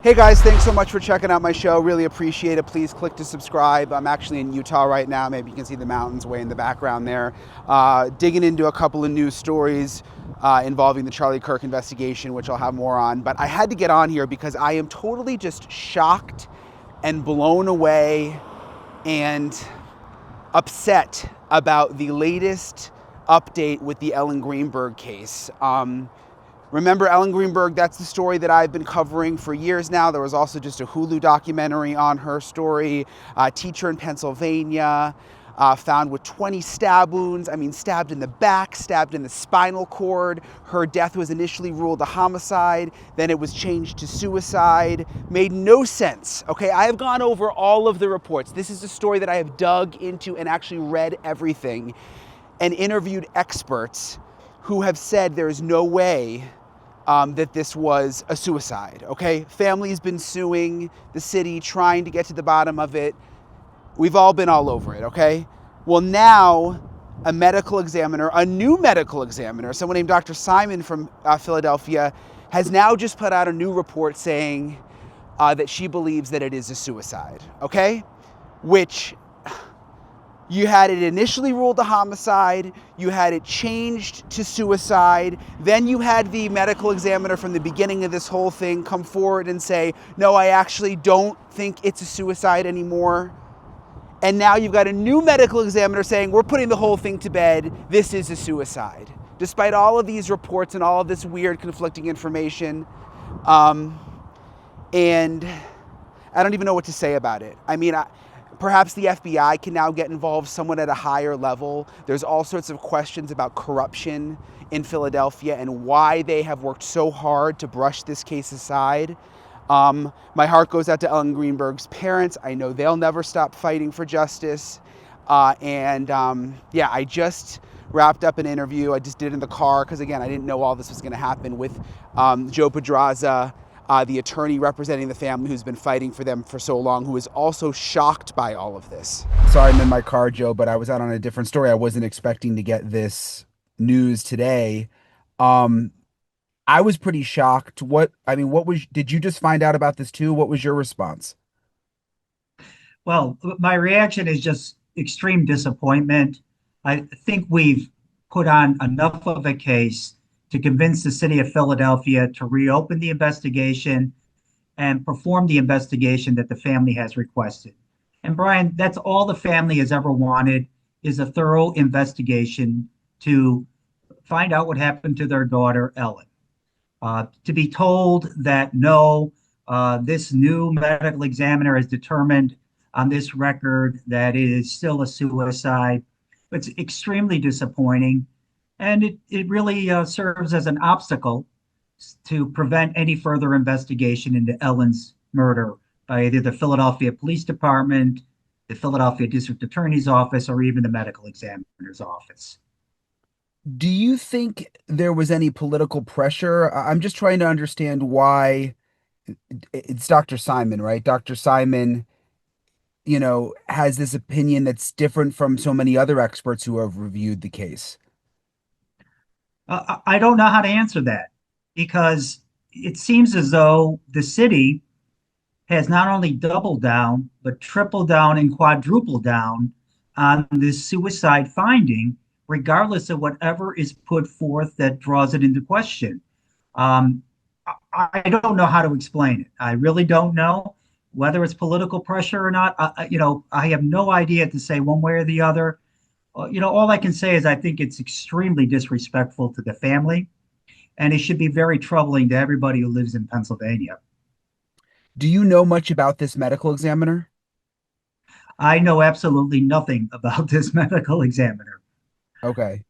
Hey guys, thanks so much for checking out my show. Really appreciate it. Please click to subscribe. I'm actually in Utah right now. Maybe you can see the mountains way in the background there. Digging into a couple of news stories involving the Charlie Kirk investigation, which I'll have more on. But I had to get on here because I am totally just shocked and blown away and upset about the latest update with the Ellen Greenberg case. Remember Ellen Greenberg? That's the story that I've been covering for years now. There was also just a Hulu documentary on her story. Teacher in Pennsylvania, found with 20 stab wounds. I mean, stabbed in the back, stabbed in the spinal cord. Her death was initially ruled a homicide. Then it was changed to suicide. Made no sense. Okay, I have gone over all of the reports. This is a story that I have dug into and actually read everything and interviewed experts who have said there is no way that this was a suicide, okay? Family's been suing the city, trying to get to the bottom of it. We've all been all over it, okay? Well, now a medical examiner, a new medical examiner, someone named Dr. Simon from Philadelphia, has now just put out a new report saying that she believes that it is a suicide, okay? Which you had it initially ruled a homicide, you had it changed to suicide, then you had the medical examiner from the beginning of this whole thing come forward and say, no, I actually don't think it's a suicide anymore. And now you've got a new medical examiner saying, we're putting the whole thing to bed, this is a suicide. Despite all of these reports and all of this weird conflicting information, and I don't even know what to say about it. I mean, perhaps the FBI can now get involved somewhat at a higher level. There's all sorts of questions about corruption in Philadelphia and why they have worked so hard to brush this case aside. My heart goes out to Ellen Greenberg's parents. I know they'll never stop fighting for justice. I just wrapped up an interview I just did in the car because, again, I didn't know all this was going to happen with Joe Pedraza, the attorney representing the family who's been fighting for them for so long, who is also shocked by all of this. Sorry, I'm in my car, Joe, but I was out on a different story. I wasn't expecting to get this news today. Um, I was pretty shocked. Did you just find out about this too? What was your response? Well, my reaction is just extreme disappointment. I think we've put on enough of a case to convince the city of Philadelphia to reopen the investigation and perform the investigation that the family has requested. And Brian, that's all the family has ever wanted is a thorough investigation to find out what happened to their daughter, Ellen. To be told that no, this new medical examiner has determined on this record that it is still a suicide. It's extremely disappointing. And it really serves as an obstacle to prevent any further investigation into Ellen's murder by either the Philadelphia Police Department, the Philadelphia District Attorney's Office, or even the medical examiner's office. Do you think there was any political pressure? I'm just trying to understand why it's Dr. Simon, right? Dr. Simon, has this opinion that's different from so many other experts who have reviewed the case. I don't know how to answer that because it seems as though the city has not only doubled down, but tripled down and quadrupled down on this suicide finding, regardless of whatever is put forth that draws it into question. Um, I don't know how to explain it. I really don't know whether it's political pressure or not. I have no idea to say one way or the other. All I can say is I think it's extremely disrespectful to the family, and it should be very troubling to everybody who lives in Pennsylvania. Do you know much about this medical examiner? I know absolutely nothing about this medical examiner. Okay.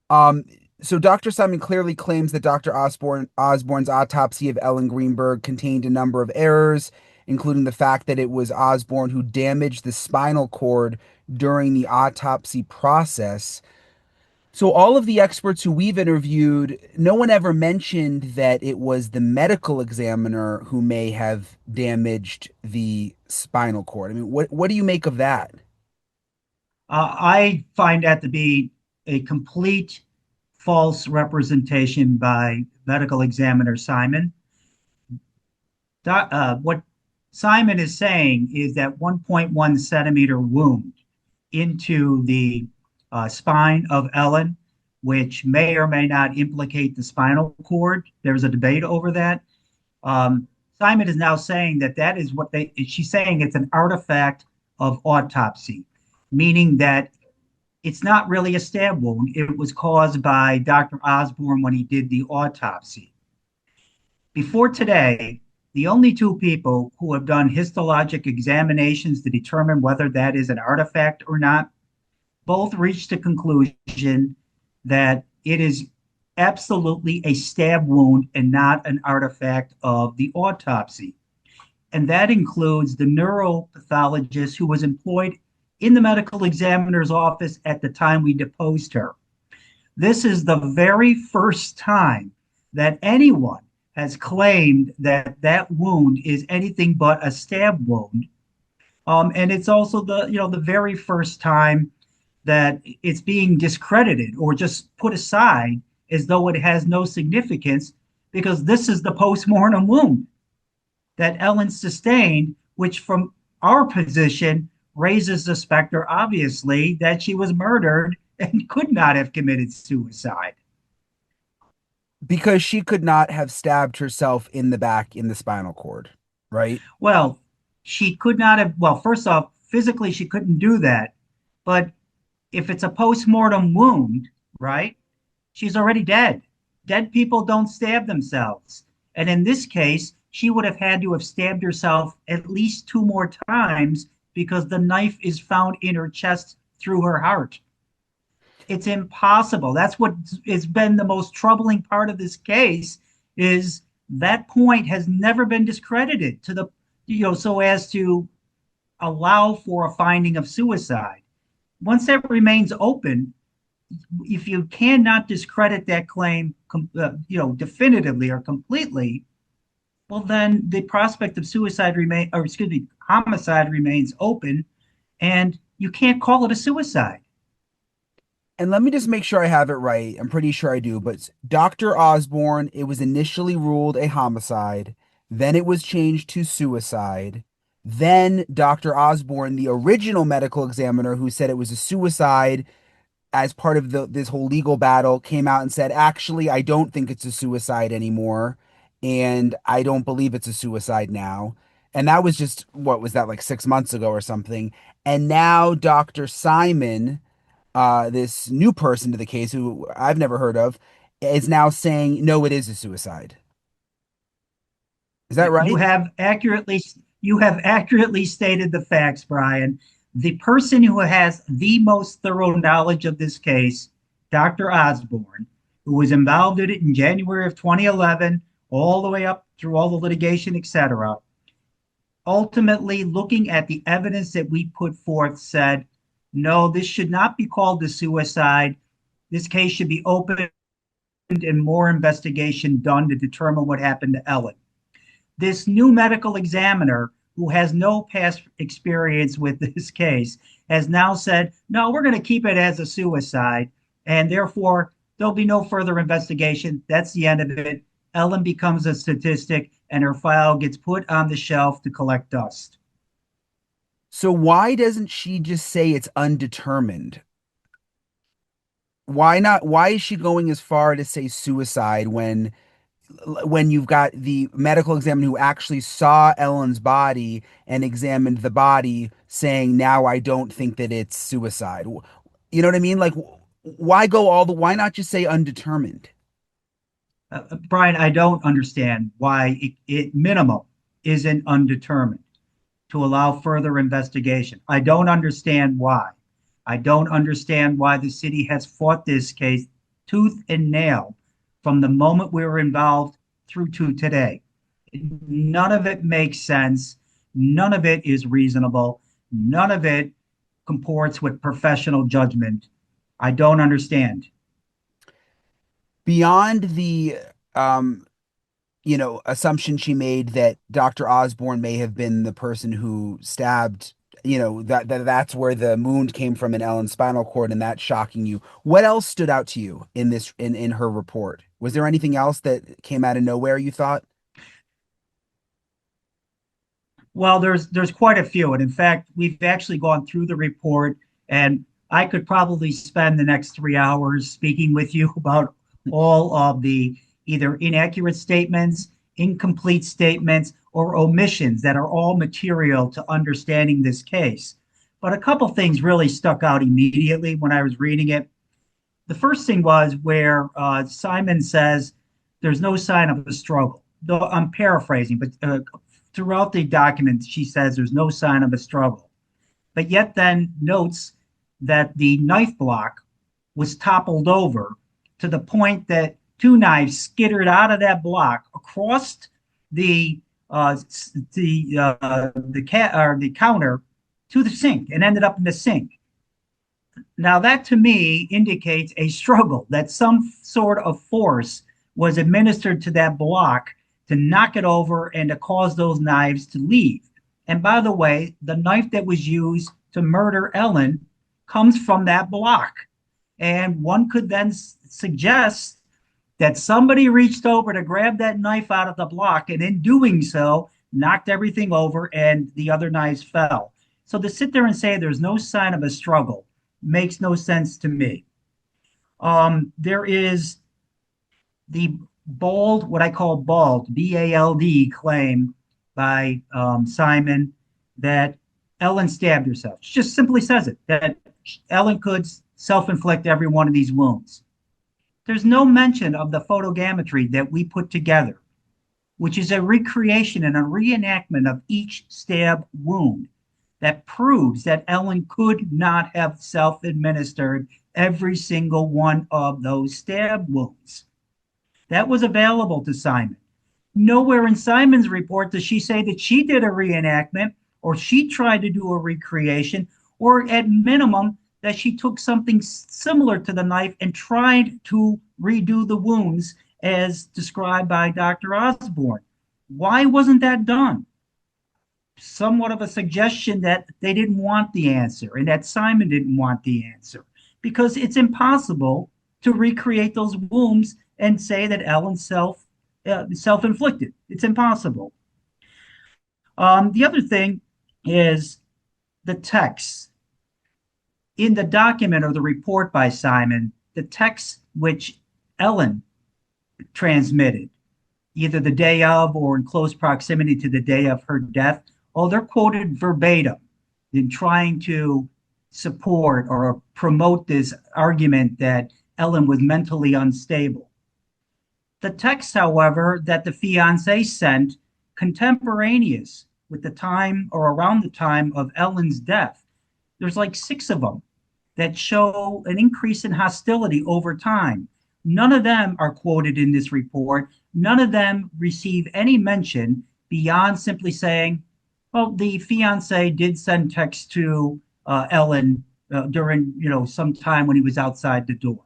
Um, so Dr. Simon clearly claims that Dr. Osborne's autopsy of Ellen Greenberg contained a number of errors, including the fact that it was Osborne who damaged the spinal cord during the autopsy process. So all of the experts who we've interviewed, no one ever mentioned that it was the medical examiner who may have damaged the spinal cord. I mean, what do you make of that? I find that to be a complete false representation by medical examiner Simon. What Simon is saying is that 1.1 centimeter wound into the spine of Ellen, which may or may not implicate the spinal cord. There's a debate over that. Um, Simon is now saying that that is what she's saying it's an artifact of autopsy, meaning that it's not really a stab wound. It was caused by Dr. Osborne when he did the autopsy. Before today, the only two people who have done histologic examinations to determine whether that is an artifact or not both reached a conclusion that it is absolutely a stab wound and not an artifact of the autopsy. And that includes the neuropathologist who was employed in the medical examiner's office at the time we deposed her. This is the very first time that anyone has claimed that that wound is anything but a stab wound. And it's also the very first time that it's being discredited or just put aside as though it has no significance because this is the post-mortem wound that Ellen sustained, which from our position raises the specter, obviously, that she was murdered and could not have committed suicide. Because she could not have stabbed herself in the back in the spinal cord, right? Well, she could not have, well, first off, physically, she couldn't do that. But if it's a post-mortem wound, right, she's already dead. Dead people don't stab themselves. And in this case, she would have had to have stabbed herself at least two more times because the knife is found in her chest through her heart. It's impossible. That's what has been the most troubling part of this case is that point has never been discredited to the so as to allow for a finding of suicide. Once that remains open, if you cannot discredit that claim, definitively or completely, well, then the prospect of homicide remains open, and you can't call it a suicide. And let me just make sure I have it right. I'm pretty sure I do, but Dr. Osborne, it was initially ruled a homicide, then it was changed to suicide. Then Dr. Osborne, the original medical examiner who said it was a suicide as part of this whole legal battle, came out and said, actually, I don't think it's a suicide anymore, and I don't believe it's a suicide now. And that was just, what was that, like 6 months ago or something? And now Dr. Simon, this new person to the case who I've never heard of, is now saying, no, it is a suicide. Is that You right? have accurately you have accurately stated the facts, Brian. The person who has the most thorough knowledge of this case, Dr. Osborne, who was involved in it in January of 2011, all the way up through all the litigation, etc., ultimately looking at the evidence that we put forth said, no, this should not be called a suicide. This case should be opened and more investigation done to determine what happened to Ellen. This new medical examiner who has no past experience with this case has now said, no, we're going to keep it as a suicide. And therefore, there'll be no further investigation. That's the end of it. Ellen becomes a statistic and her file gets put on the shelf to collect dust. So why doesn't she just say it's undetermined? Why not? Why is she going as far to say suicide when you've got the medical examiner who actually saw Ellen's body and examined the body saying, now I don't think that it's suicide. You know what I mean? Like, why not just say undetermined? Brian, I don't understand why it minimum isn't undetermined to allow further investigation. I don't understand why. I don't understand why the city has fought this case tooth and nail from the moment we were involved through to today. None of it makes sense. None of it is reasonable. None of it comports with professional judgment. I don't understand. Beyond the um assumption she made that Dr. Osborne may have been the person who stabbed, that's where the wound came from in Ellen's spinal cord, and that's shocking you. What else stood out to you in this in her report? Was there anything else that came out of nowhere you thought? Well, there's quite a few, and in fact, we've actually gone through the report, and I could probably spend the next 3 hours speaking with you about all of the either inaccurate statements, incomplete statements, or omissions that are all material to understanding this case. But a couple things really stuck out immediately when I was reading it. The first thing was where Simon says there's no sign of a struggle. Though I'm paraphrasing, but throughout the document, she says there's no sign of a struggle. But yet then notes that the knife block was toppled over to the point that two knives skittered out of that block across the the counter to the sink and ended up in the sink. Now, that to me indicates a struggle, that some sort of force was administered to that block to knock it over and to cause those knives to leave. And by the way, the knife that was used to murder Ellen comes from that block. And one could then suggest that somebody reached over to grab that knife out of the block and in doing so, knocked everything over and the other knives fell. So to sit there and say there's no sign of a struggle makes no sense to me. There is the bold, what I call bald, B-A-L-D claim by Simon that Ellen stabbed herself. She just simply says it, that Ellen could self-inflict every one of these wounds. There's no mention of the photogrammetry that we put together, which is a recreation and a reenactment of each stab wound that proves that Ellen could not have self-administered every single one of those stab wounds. That was available to Simon. Nowhere in Simon's report does she say that she did a reenactment or she tried to do a recreation, or at minimum that she took something similar to the knife and tried to redo the wounds as described by Dr. Osborne. Why wasn't that done? Somewhat of a suggestion that they didn't want the answer and that Simon didn't want the answer because it's impossible to recreate those wounds and say that Ellen self-inflicted. It's impossible. The other thing is the text in the document or the report by Simon, the text which Ellen transmitted, either the day of or in close proximity to the day of her death, they're quoted verbatim in trying to support or promote this argument that Ellen was mentally unstable. The text, however, that the fiancé sent contemporaneous with the time or around the time of Ellen's death, there's like 6 of them that show an increase in hostility over time. None of them are quoted in this report. None of them receive any mention beyond simply saying, well, the fiance did send text to Ellen during, some time when he was outside the door.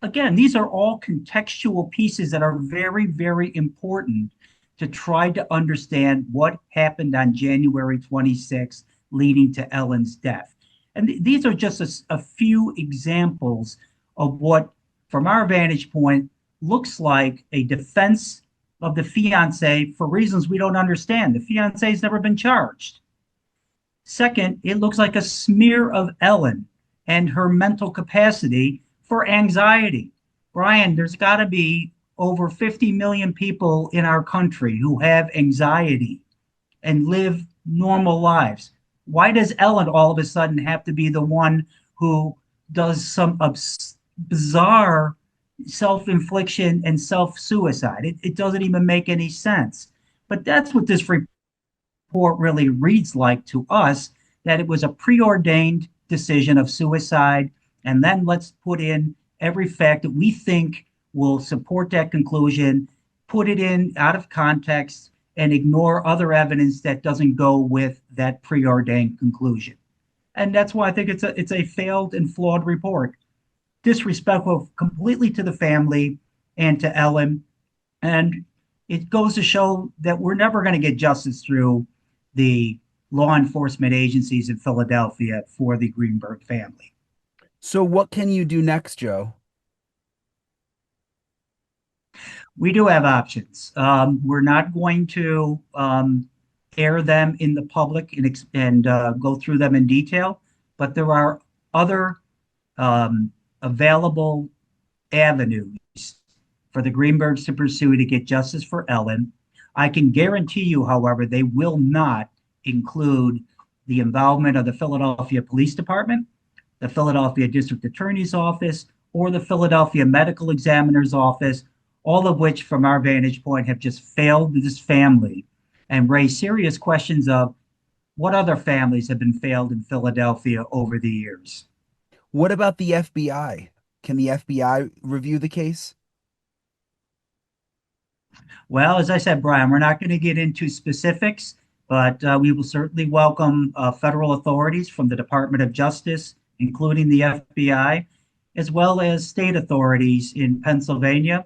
Again, these are all contextual pieces that are very, very important to try to understand what happened on January 26th, leading to Ellen's death. And these are just a few examples of what, from our vantage point, looks like a defense of the fiance for reasons we don't understand. The fiance has never been charged. Second, it looks like a smear of Ellen and her mental capacity for anxiety. Brian, there's got to be over 50 million people in our country who have anxiety and live normal lives. Why does Ellen all of a sudden have to be the one who does some bizarre self-infliction and self-suicide? It doesn't even make any sense. But that's what this report really reads like to us, that it was a preordained decision of suicide. And then let's put in every fact that we think will support that conclusion, put it in out of context, and ignore other evidence that doesn't go with that preordained conclusion. And that's why I think it's a failed and flawed report, disrespectful completely to the family and to Ellen. And it goes to show that we're never going to get justice through the law enforcement agencies in Philadelphia for the Greenberg family. So what can you do next, Joe? We do have options. We're not going to air them in the public and go through them in detail, but there are other um, available avenues for the Greenbergs to pursue to get justice for Ellen. I can guarantee you, however, they will not include the involvement of the Philadelphia Police Department, the Philadelphia District Attorney's Office, or the Philadelphia Medical Examiner's Office, all of which, from our vantage point, have just failed this family and raised serious questions of what other families have been failed in Philadelphia over the years. What about the FBI? Can the FBI review the case? Well, as I said, Brian, we're not going to get into specifics, but we will certainly welcome federal authorities from the Department of Justice, including the FBI, as well as state authorities in Pennsylvania.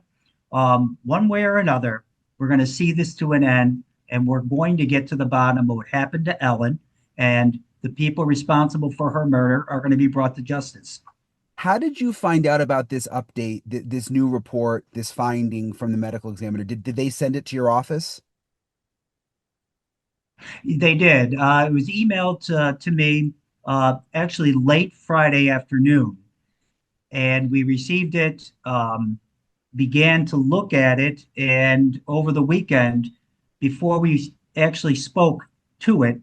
One way or another, we're going to see this to an end, and we're going to get to the bottom of what happened to Ellen, and the people responsible for her murder are going to be brought to justice. How did you find out about this update, this new report, this finding from the medical examiner? Did they send it to your office? They did. It was emailed to me actually late Friday afternoon, and we received it, began to look at it, and over the weekend, before we actually spoke to it,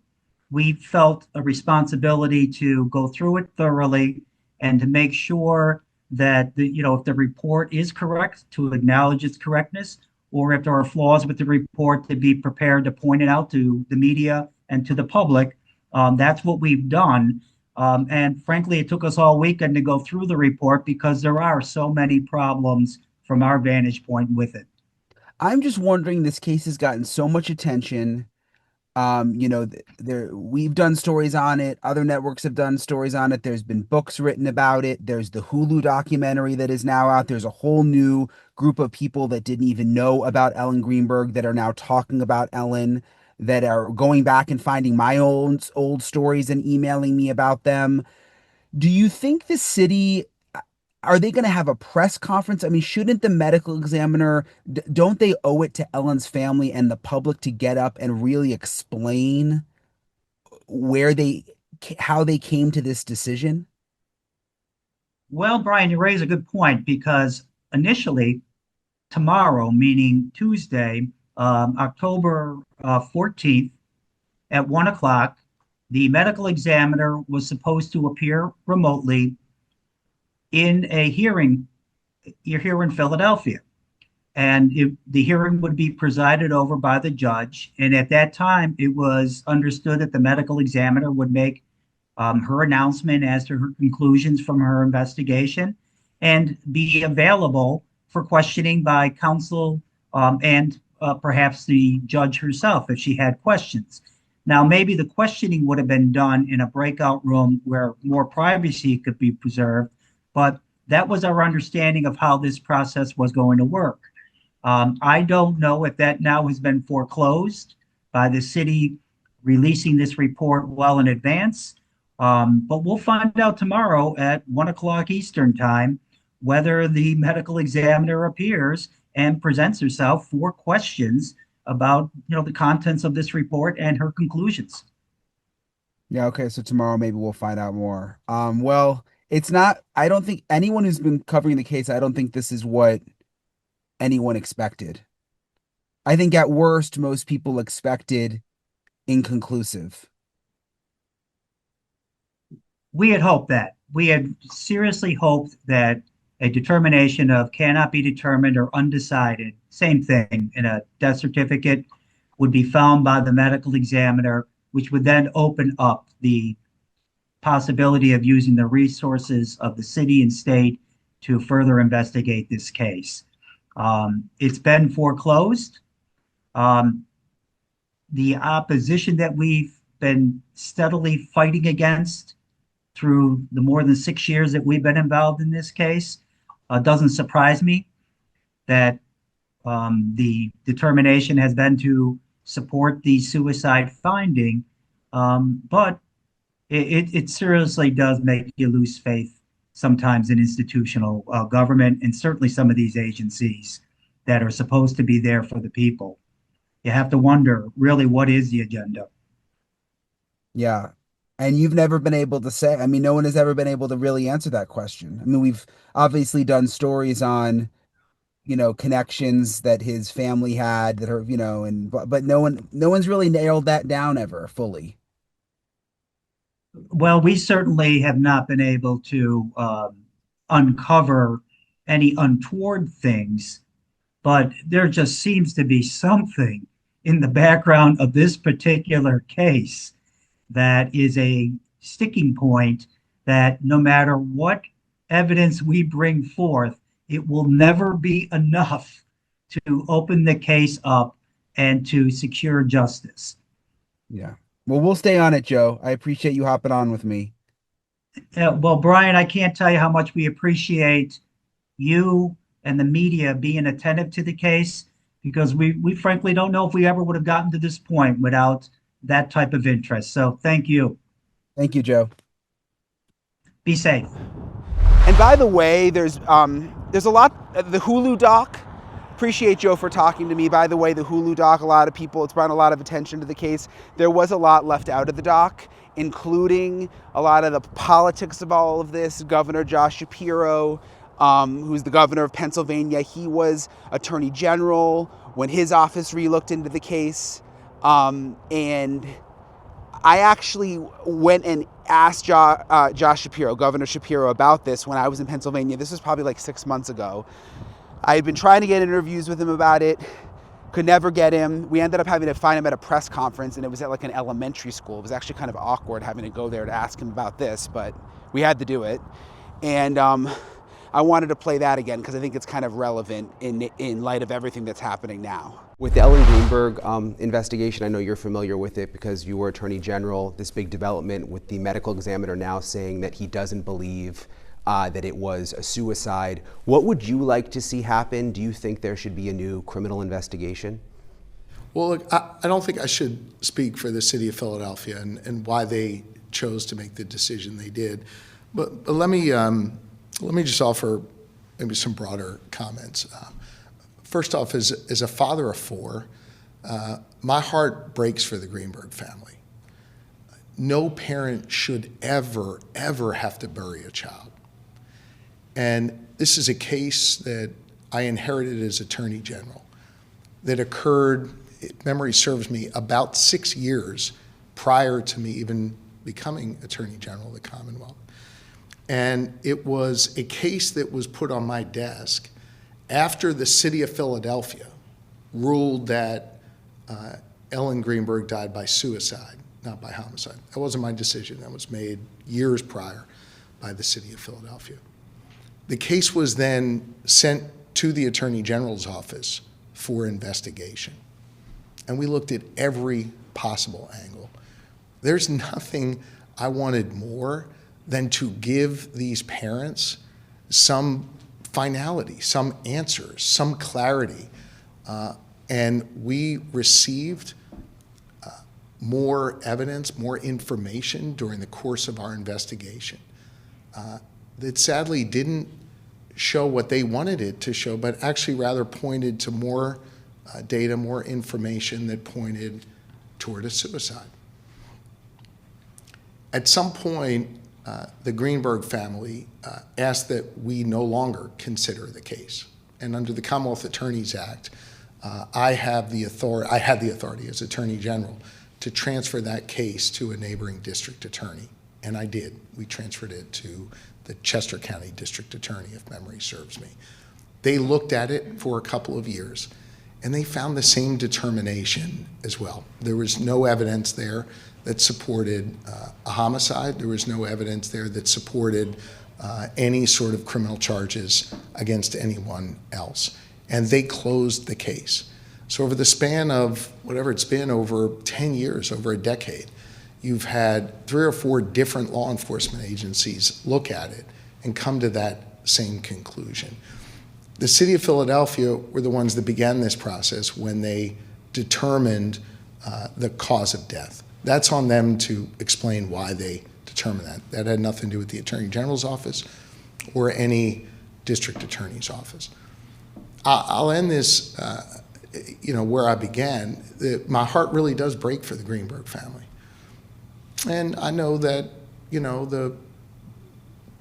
we felt a responsibility to go through it thoroughly and to make sure that if the report is correct, to acknowledge its correctness, or if there are flaws with the report, to be prepared to point it out to the media and to the public. That's what we've done. And frankly, it took us all weekend to go through the report because there are so many problems from our vantage point with it. I'm just wondering, this case has gotten so much attention. There we've done stories on it. Other networks have done stories on it. There's been books written about it. There's the Hulu documentary that is now out. There's a whole new group of people that didn't even know about Ellen Greenberg that are now talking about Ellen, that are going back and finding my old stories and emailing me about them. Do you think the city, are they going to have a press conference? I mean, shouldn't the medical examiner, don't they owe it to Ellen's family and the public to get up and really explain where they, how they came to this decision? Well, Brian, you raise a good point because initially, tomorrow, meaning Tuesday, October 14th at 1 o'clock, the medical examiner was supposed to appear remotely in a hearing here in Philadelphia. And the hearing would be presided over by the judge. And at that time, it was understood that the medical examiner would make her announcement as to her conclusions from her investigation and be available for questioning by counsel and perhaps the judge herself if she had questions. Now, maybe the questioning would have been done in a breakout room where more privacy could be preserved, but that was our understanding of how this process was going to work. I don't know if that now has been foreclosed by the city releasing this report well in advance. But we'll find out tomorrow at 1 o'clock Eastern time whether the medical examiner appears and presents herself for questions about the contents of this report and her conclusions. Yeah, okay, so tomorrow maybe we'll find out more. Well, it's not, I don't think anyone who's been covering the case, I don't think this is what anyone expected. I think at worst, most people expected inconclusive. We had hoped that. We had seriously hoped that a determination of cannot be determined or undecided, same thing in a death certificate, would be found by the medical examiner, which would then open up the possibility of using the resources of the city and state to further investigate this case. It's been foreclosed. Um, the opposition that we've been steadily fighting against through the more than 6 years that we've been involved in this case doesn't surprise me that the determination has been to support the suicide finding, but it seriously does make you lose faith sometimes in institutional government and certainly some of these agencies that are supposed to be there for the people. you have to wonder, really, what is the agenda? Yeah. And you've never been able to say, I mean, no one has ever been able to really answer that question. I mean, we've obviously done stories on, connections that his family had that are, and but no one's really nailed that down ever fully. Well, we certainly have not been able to uncover any untoward things, but there just seems to be something in the background of this particular case that is a sticking point that no matter what evidence we bring forth, it will never be enough to open the case up and to secure justice. Yeah. Well, we'll stay on it, Joe. I appreciate you hopping on with me. Well, Brian, I can't tell you how much we appreciate you and the media being attentive to the case because we frankly don't know if we ever would have gotten to this point without that type of interest. So thank you. Thank you, Joe. Be safe. And by the way, there's a lot the Hulu doc. Appreciate Joe for talking to me. By the way, the Hulu doc, a lot of people, it's brought a lot of attention to the case. There was a lot left out of the doc, including a lot of the politics of all of this. Governor Josh Shapiro, who's the governor of Pennsylvania, he was attorney general when his office re-looked into the case. And I actually went and asked Josh Shapiro, Governor Shapiro, about this when I was in Pennsylvania. This was probably like 6 months ago. I had been trying to get interviews with him about it, could never get him. We ended up having to find him at a press conference, and it was at like an elementary school. It was actually kind of awkward having to go there to ask him about this, but we had to do it. And I wanted to play that again because I think it's kind of relevant in light of everything that's happening now. With the Ellen Greenberg investigation, I know you're familiar with it because you were Attorney General. This big development with the medical examiner now saying that he doesn't believe that it was a suicide. What would you like to see happen? Do you think there should be a new criminal investigation? Well, look, I don't think I should speak for the city of Philadelphia and why they chose to make the decision they did. But let me just offer maybe some broader comments. First off, as a father of four, my heart breaks for the Greenberg family. No parent should ever, ever have to bury a child. And this is a case that I inherited as Attorney General that occurred, if memory serves me, about 6 years prior to me even becoming Attorney General of the Commonwealth. And it was a case that was put on my desk after the city of Philadelphia ruled that Ellen Greenberg died by suicide, not by homicide. That wasn't my decision. That was made years prior by the city of Philadelphia. The case was then sent to the Attorney General's office for investigation. And we looked at every possible angle. There's nothing I wanted more than to give these parents some finality, some answers, some clarity. And we received more evidence, more information during the course of our investigation that sadly didn't show what they wanted it to show, but actually rather pointed to more data, more information that pointed toward a suicide. At some point, the Greenberg family asked that we no longer consider the case. And under the Commonwealth Attorneys Act, I had the authority as Attorney General to transfer that case to a neighboring district attorney. And I did. We transferred it to the Chester County District Attorney, if memory serves me. They looked at it for a couple of years, and they found the same determination as well. There was no evidence there that supported a homicide. There was no evidence there that supported any sort of criminal charges against anyone else. And they closed the case. So over the span of whatever it's been, over 10 years, over a decade, you've had 3 or 4 different law enforcement agencies look at it and come to that same conclusion. The city of Philadelphia were the ones that began this process when they determined the cause of death. That's on them to explain why they determined that. That had nothing to do with the Attorney General's office or any district attorney's office. I'll end this where I began, my heart really does break for the Greenberg family. And I know that,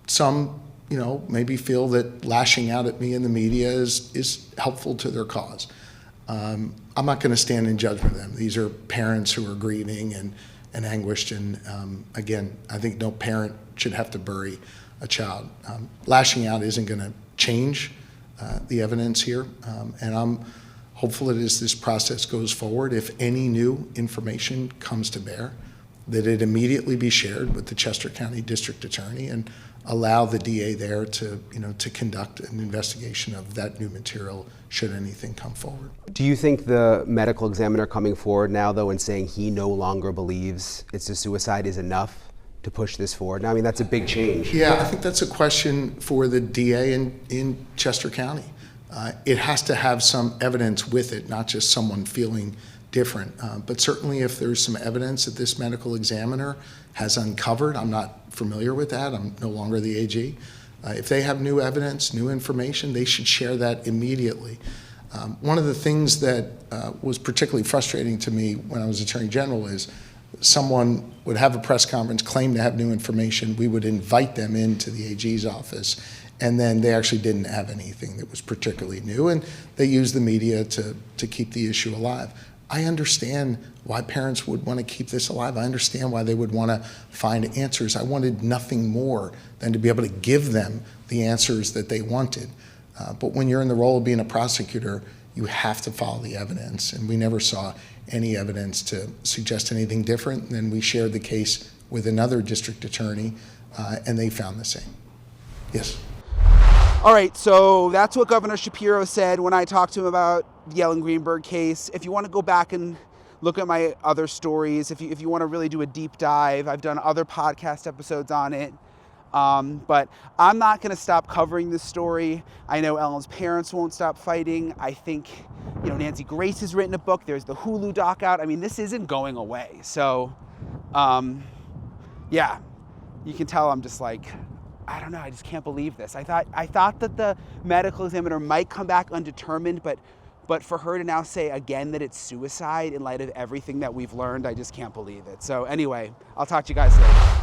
some, maybe feel that lashing out at me in the media is helpful to their cause. I'm not going to stand in judgment of them. These are parents who are grieving and anguished. And again, I think no parent should have to bury a child. Lashing out isn't going to change the evidence here. And I'm hopeful that as this process goes forward, if any new information comes to bear, that it immediately be shared with the Chester County District Attorney and allow the DA there to conduct an investigation of that new material should anything come forward. Do you think the medical examiner coming forward now, though, and saying he no longer believes it's a suicide is enough to push this forward? Now, I mean, that's a big change. Yeah, I think that's a question for the DA in Chester County. It has to have some evidence with it, not just someone feeling different. But certainly if there's some evidence that this medical examiner has uncovered, I'm not familiar with that, I'm no longer the AG. If they have new evidence, new information, they should share that immediately. One of the things that was particularly frustrating to me when I was Attorney General is someone would have a press conference, claim to have new information, we would invite them into the AG's office, and then they actually didn't have anything that was particularly new, and they used the media to keep the issue alive. I understand why parents would want to keep this alive. I understand why they would want to find answers. I wanted nothing more than to be able to give them the answers that they wanted. But when you're in the role of being a prosecutor, you have to follow the evidence. And we never saw any evidence to suggest anything different. And then we shared the case with another district attorney, and they found the same. Yes. All right, so that's what Governor Shapiro said when I talked to him about the Ellen Greenberg case. If you want to go back and look at my other stories, if you want to really do a deep dive, I've done other podcast episodes on it. But I'm not going to stop covering this story. I know Ellen's parents won't stop fighting. I think, Nancy Grace has written a book. There's the Hulu doc out. I mean, this isn't going away. So, yeah, you can tell I'm just like, I don't know, I just can't believe this. I thought that the medical examiner might come back undetermined, but for her to now say again that it's suicide in light of everything that we've learned, I just can't believe it. So anyway, I'll talk to you guys later.